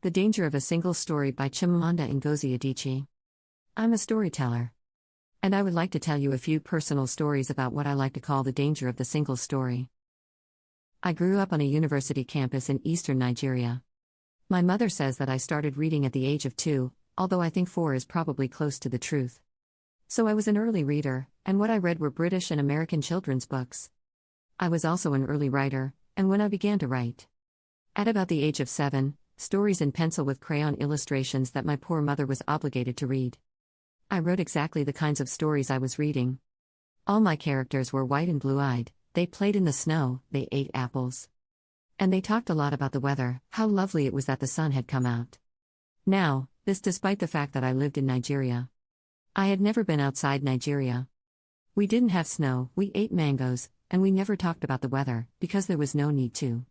The Danger of a Single Story by Chimamanda Ngozi Adichie. I'm a storyteller. And I would like to tell you a few personal stories about what I like to call the danger of the single story. I grew up on a university campus in eastern Nigeria. My mother says that I started reading at the age of 2, although I think 4 is probably close to the truth. So I was an early reader, and what I read were British and American children's books. I was also an early writer, and when I began to write, at about the age of 7, stories in pencil with crayon illustrations that my poor mother was obligated to read. I wrote exactly the kinds of stories I was reading. All my characters were white and blue-eyed, they played in the snow, they ate apples. And they talked a lot about the weather, how lovely it was that the sun had come out. Now, this despite the fact that I lived in Nigeria. I had never been outside Nigeria. We didn't have snow, we ate mangoes, and we never talked about the weather, because there was no need to.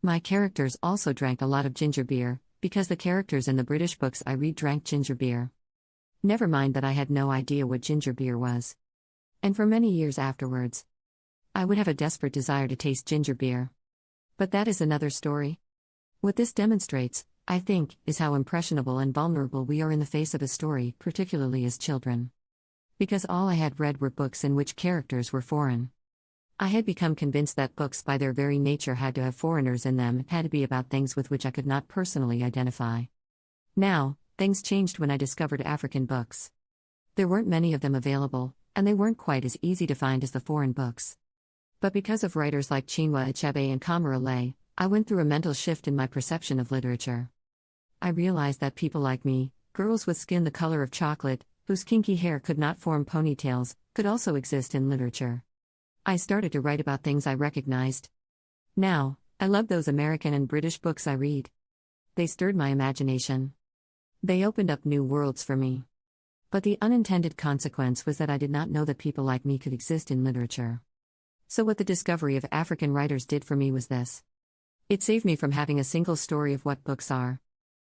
My characters also drank a lot of ginger beer, because the characters in the British books I read drank ginger beer. Never mind that I had no idea what ginger beer was. And for many years afterwards, I would have a desperate desire to taste ginger beer. But that is another story. What this demonstrates, I think, is how impressionable and vulnerable we are in the face of a story, particularly as children. Because all I had read were books in which characters were foreign. I had become convinced that books by their very nature had to have foreigners in them, had to be about things with which I could not personally identify. Now, things changed when I discovered African books. There weren't many of them available, and they weren't quite as easy to find as the foreign books. But because of writers like Chinua Achebe and Kamara Lay, I went through a mental shift in my perception of literature. I realized that people like me, girls with skin the color of chocolate, whose kinky hair could not form ponytails, could also exist in literature. I started to write about things I recognized. Now, I love those American and British books I read. They stirred my imagination. They opened up new worlds for me. But the unintended consequence was that I did not know that people like me could exist in literature. So what the discovery of African writers did for me was this. It saved me from having a single story of what books are.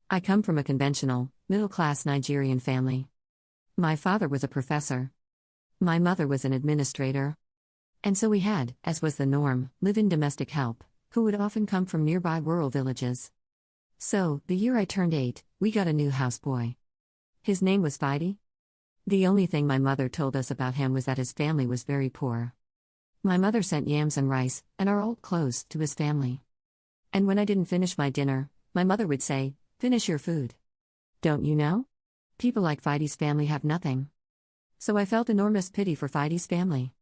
I come from a conventional, middle-class Nigerian family. My father was a professor. My mother was an administrator. And so we had, as was the norm, live-in domestic help, who would often come from nearby rural villages. So, the year I turned 8, we got a new houseboy. His name was Fidi. The only thing my mother told us about him was that his family was very poor. My mother sent yams and rice, and our old clothes, to his family. And when I didn't finish my dinner, my mother would say, "Finish your food. Don't you know? People like Fidi's family have nothing." So I felt enormous pity for Fidi's family.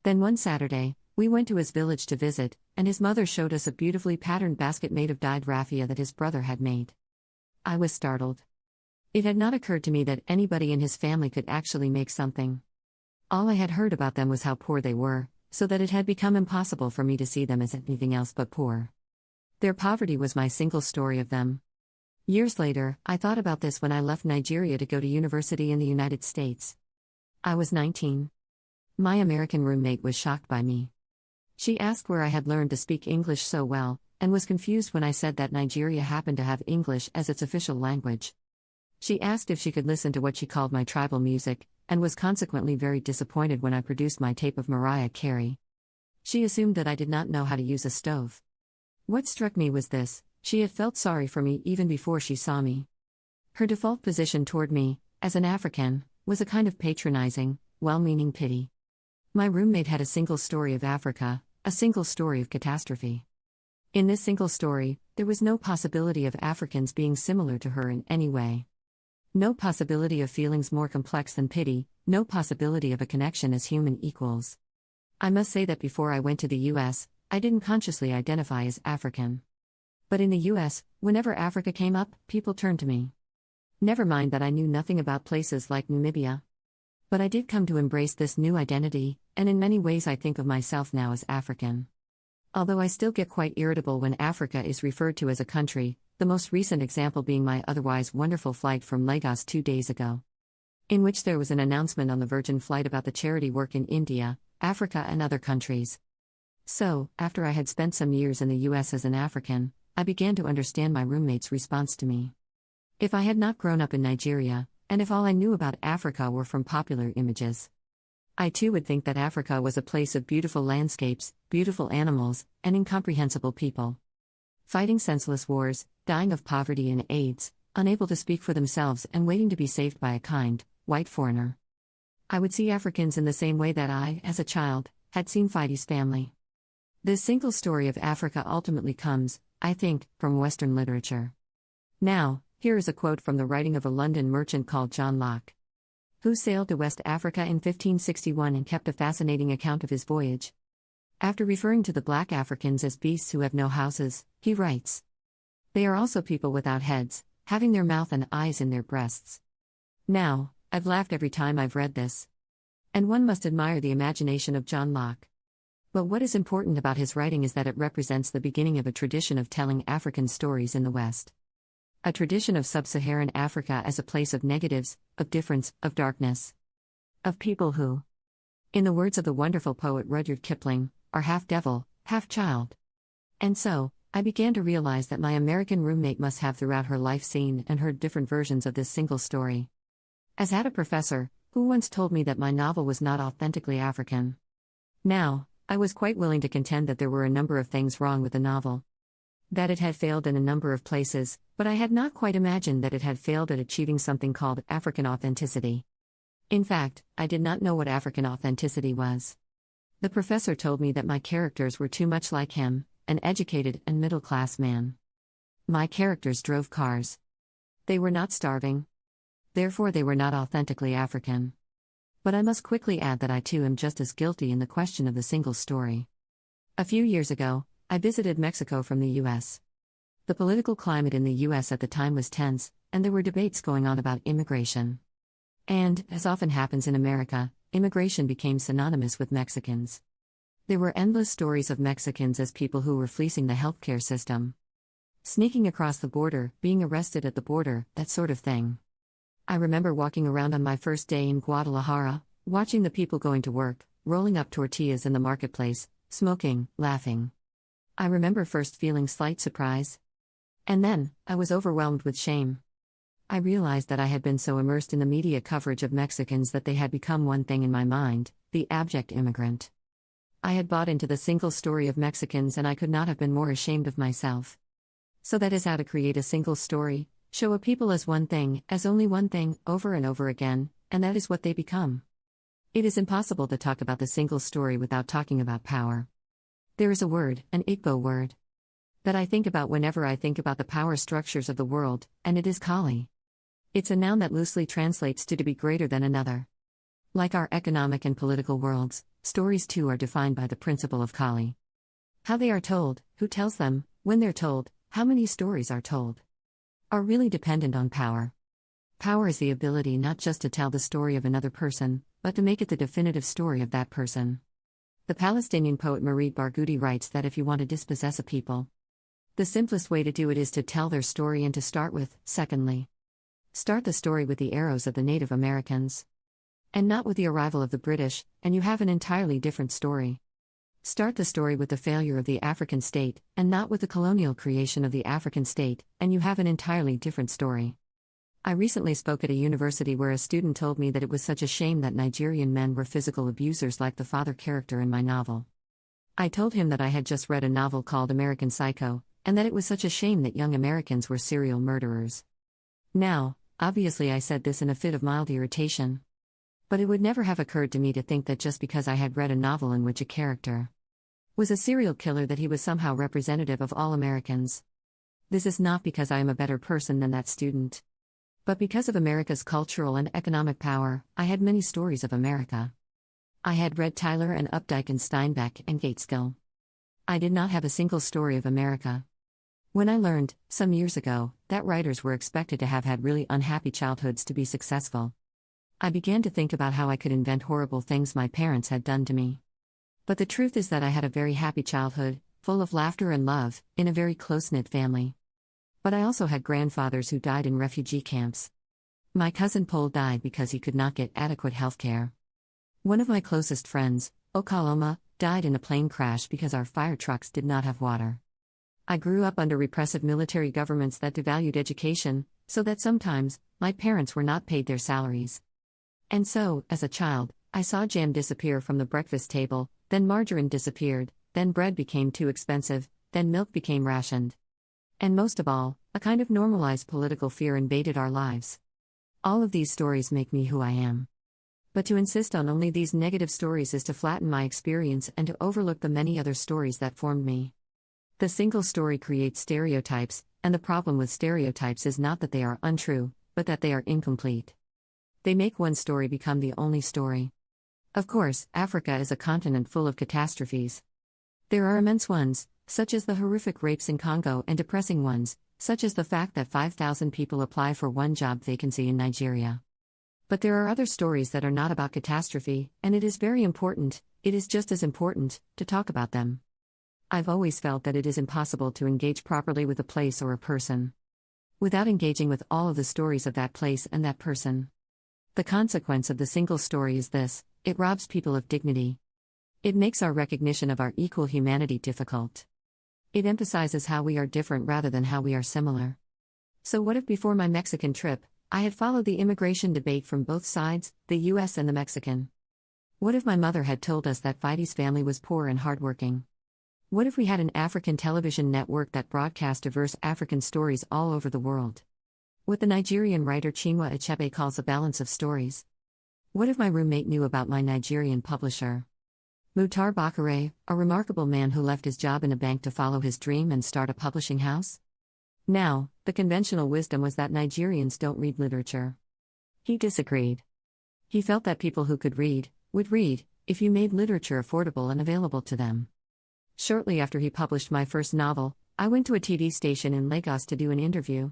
Then one Saturday, we went to his village to visit, and his mother showed us a beautifully patterned basket made of dyed raffia that his brother had made. I was startled. It had not occurred to me that anybody in his family could actually make something. All I had heard about them was how poor they were, so that it had become impossible for me to see them as anything else but poor. Their poverty was my single story of them. Years later, I thought about this when I left Nigeria to go to university in the United States. I was 19. My American roommate was shocked by me. She asked where I had learned to speak English so well, and was confused when I said that Nigeria happened to have English as its official language. She asked if she could listen to what she called my tribal music, and was consequently very disappointed when I produced my tape of Mariah Carey. She assumed that I did not know how to use a stove. What struck me was this: she had felt sorry for me even before she saw me. Her default position toward me, as an African, was a kind of patronizing, well-meaning pity. My roommate had a single story of Africa, a single story of catastrophe. In this single story, there was no possibility of Africans being similar to her in any way. No possibility of feelings more complex than pity, no possibility of a connection as human equals. I must say that before I went to the US, I didn't consciously identify as African. But in the US, whenever Africa came up, people turned to me. Never mind that I knew nothing about places like Namibia. But I did come to embrace this new identity, and in many ways I think of myself now as African. Although I still get quite irritable when Africa is referred to as a country, the most recent example being my otherwise wonderful flight from Lagos 2 days ago, in which there was an announcement on the Virgin flight about the charity work in India, Africa and other countries. So, after I had spent some years in the US as an African, I began to understand my roommate's response to me. If I had not grown up in Nigeria, and if all I knew about Africa were from popular images, I too would think that Africa was a place of beautiful landscapes, beautiful animals, and incomprehensible people. fighting senseless wars, dying of poverty and AIDS, unable to speak for themselves and waiting to be saved by a kind, white foreigner. I would see Africans in the same way that I, as a child, had seen Fidi's family. This single story of Africa ultimately comes, I think, from Western literature. Now, here is a quote from the writing of a London merchant called John Locke, who sailed to West Africa in 1561 and kept a fascinating account of his voyage. After referring to the black Africans as beasts who have no houses, he writes, "They are also people without heads, having their mouth and eyes in their breasts." Now, I've laughed every time I've read this. And one must admire the imagination of John Locke. But what is important about his writing is that it represents the beginning of a tradition of telling African stories in the West. A tradition of sub-Saharan Africa as a place of negatives, of difference, of darkness. Of people who, in the words of the wonderful poet Rudyard Kipling, are half devil, half child. And so, I began to realize that my American roommate must have throughout her life seen and heard different versions of this single story. As had a professor, who once told me that my novel was not authentically African. Now, I was quite willing to contend that there were a number of things wrong with the novel. That it had failed in a number of places, but I had not quite imagined that it had failed at achieving something called African authenticity. In fact, I did not know what African authenticity was. The professor told me that my characters were too much like him, an educated and middle-class man. My characters drove cars. They were not starving. Therefore they were not authentically African. But I must quickly add that I too am just as guilty in the question of the single story. A few years ago, I visited Mexico from the U.S. The political climate in the U.S. at the time was tense, and there were debates going on about immigration. And, as often happens in America, immigration became synonymous with Mexicans. There were endless stories of Mexicans as people who were fleecing the healthcare system. Sneaking across the border, being arrested at the border, that sort of thing. I remember walking around on my first day in Guadalajara, watching the people going to work, rolling up tortillas in the marketplace, smoking, laughing. I remember first feeling slight surprise. And then, I was overwhelmed with shame. I realized that I had been so immersed in the media coverage of Mexicans that they had become one thing in my mind, the abject immigrant. I had bought into the single story of Mexicans and I could not have been more ashamed of myself. So that is how to create a single story, show a people as one thing, as only one thing, over and over again, and that is what they become. It is impossible to talk about the single story without talking about power. There is a word, an Igbo word, that I think about whenever I think about the power structures of the world, and it is Kali. It's a noun that loosely translates to be greater than another. Like our economic and political worlds, stories too are defined by the principle of Kali. How they are told, who tells them, when they're told, how many stories are told, are really dependent on power. Power is the ability not just to tell the story of another person, but to make it the definitive story of that person. The Palestinian poet Marit Barghouti writes that if you want to dispossess a people, the simplest way to do it is to tell their story and to start with, secondly, start the story with the arrows of the Native Americans. And not with the arrival of the British, and you have an entirely different story. Start the story with the failure of the African state, and not with the colonial creation of the African state, and you have an entirely different story. I recently spoke at a university where a student told me that it was such a shame that Nigerian men were physical abusers like the father character in my novel. I told him that I had just read a novel called American Psycho, and that it was such a shame that young Americans were serial murderers. Now, obviously I said this in a fit of mild irritation. But it would never have occurred to me to think that just because I had read a novel in which a character was a serial killer that he was somehow representative of all Americans. This is not because I am a better person than that student. But because of America's cultural and economic power, I had many stories of America. I had read Tyler and Updike and Steinbeck and Gateskill. I did not have a single story of America. When I learned, some years ago, that writers were expected to have had really unhappy childhoods to be successful, I began to think about how I could invent horrible things my parents had done to me. But the truth is that I had a very happy childhood, full of laughter and love, in a very close-knit family. But I also had grandfathers who died in refugee camps. My cousin Paul died because he could not get adequate health care. One of my closest friends, Okaloma, died in a plane crash because our fire trucks did not have water. I grew up under repressive military governments that devalued education, so that sometimes, my parents were not paid their salaries. And so, as a child, I saw jam disappear from the breakfast table, then margarine disappeared, then bread became too expensive, then milk became rationed. And most of all, a kind of normalized political fear invaded our lives. All of these stories make me who I am. But to insist on only these negative stories is to flatten my experience and to overlook the many other stories that formed me. The single story creates stereotypes, and the problem with stereotypes is not that they are untrue, but that they are incomplete. They make one story become the only story. Of course, Africa is a continent full of catastrophes. There are immense ones, such as the horrific rapes in Congo, and depressing ones, such as the fact that 5,000 people apply for one job vacancy in Nigeria. But there are other stories that are not about catastrophe, and it is very important, it is just as important, to talk about them. I've always felt that it is impossible to engage properly with a place or a person without engaging with all of the stories of that place and that person. The consequence of the single story is this: it robs people of dignity. It makes our recognition of our equal humanity difficult. It emphasizes how we are different rather than how we are similar. So what if before my Mexican trip, I had followed the immigration debate from both sides, the US and the Mexican? What if my mother had told us that Fidi's family was poor and hardworking? What if we had an African television network that broadcast diverse African stories all over the world? What the Nigerian writer Chinua Achebe calls a balance of stories. What if my roommate knew about my Nigerian publisher? Mutar Bakare, a remarkable man who left his job in a bank to follow his dream and start a publishing house? Now, the conventional wisdom was that Nigerians don't read literature. He disagreed. He felt that people who could read, would read, if you made literature affordable and available to them. Shortly after he published my first novel, I went to a TV station in Lagos to do an interview.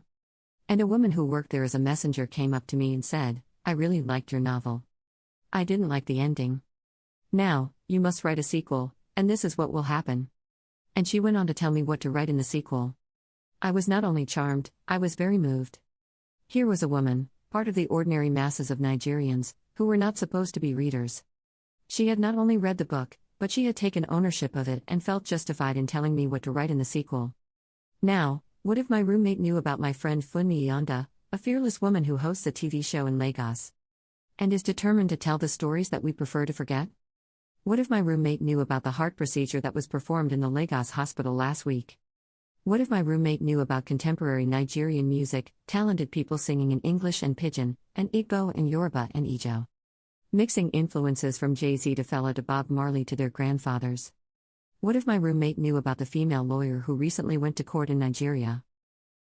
And a woman who worked there as a messenger came up to me and said, "I really liked your novel. I didn't like the ending. Now, you must write a sequel, and this is what will happen." And she went on to tell me what to write in the sequel. I was not only charmed, I was very moved. Here was a woman, part of the ordinary masses of Nigerians, who were not supposed to be readers. She had not only read the book, but she had taken ownership of it and felt justified in telling me what to write in the sequel. Now, what if my roommate knew about my friend Funmi Iyanda, a fearless woman who hosts a TV show in Lagos and is determined to tell the stories that we prefer to forget? What if my roommate knew about the heart procedure that was performed in the Lagos hospital last week? What if my roommate knew about contemporary Nigerian music, talented people singing in English and Pidgin, and Igbo and Yoruba and Ijo? Mixing influences from Jay-Z to Fela to Bob Marley to their grandfathers. What if my roommate knew about the female lawyer who recently went to court in Nigeria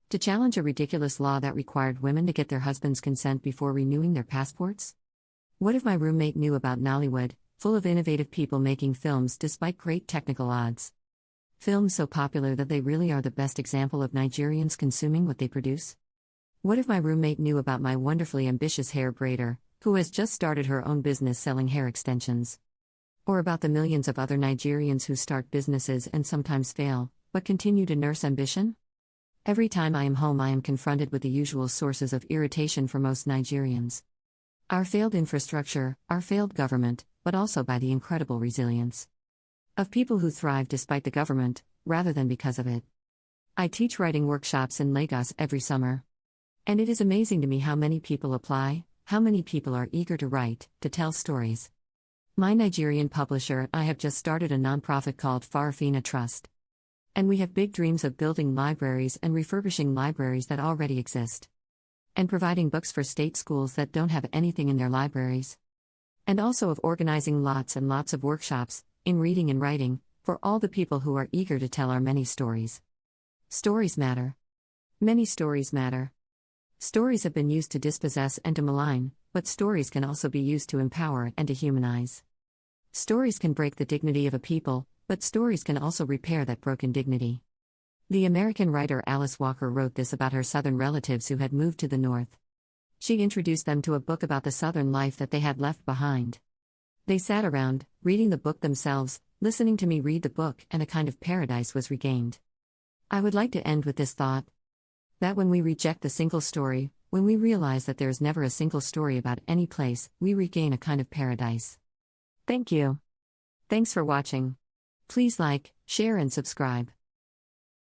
to challenge a ridiculous law that required women to get their husband's consent before renewing their passports? What if my roommate knew about Nollywood, full of innovative people making films despite great technical odds? Films so popular that they really are the best example of Nigerians consuming what they produce? What if my roommate knew about my wonderfully ambitious hair braider, who has just started her own business selling hair extensions? Or about the millions of other Nigerians who start businesses and sometimes fail, but continue to nurse ambition? Every time I am home, I am confronted with the usual sources of irritation for most Nigerians. Our failed infrastructure, our failed government, but also by the incredible resilience of people who thrive despite the government, rather than because of it. I teach writing workshops in Lagos every summer. And it is amazing to me how many people apply, how many people are eager to write, to tell stories. My Nigerian publisher and I have just started a nonprofit called Farafina Trust. And we have big dreams of building libraries and refurbishing libraries that already exist. And providing books for state schools that don't have anything in their libraries. And also of organizing lots and lots of workshops, in reading and writing, for all the people who are eager to tell our many stories. Stories matter. Many stories matter. Stories have been used to dispossess and to malign, but stories can also be used to empower and to humanize. Stories can break the dignity of a people, but stories can also repair that broken dignity. The American writer Alice Walker wrote this about her Southern relatives who had moved to the North. She introduced them to a book about the Southern life that they had left behind. They sat around, reading the book themselves, listening to me read the book, and a kind of paradise was regained. I would like to end with this thought: that when we reject the single story, when we realize that there is never a single story about any place, we regain a kind of paradise. Thank you. Thanks for watching. Please like, share, and subscribe.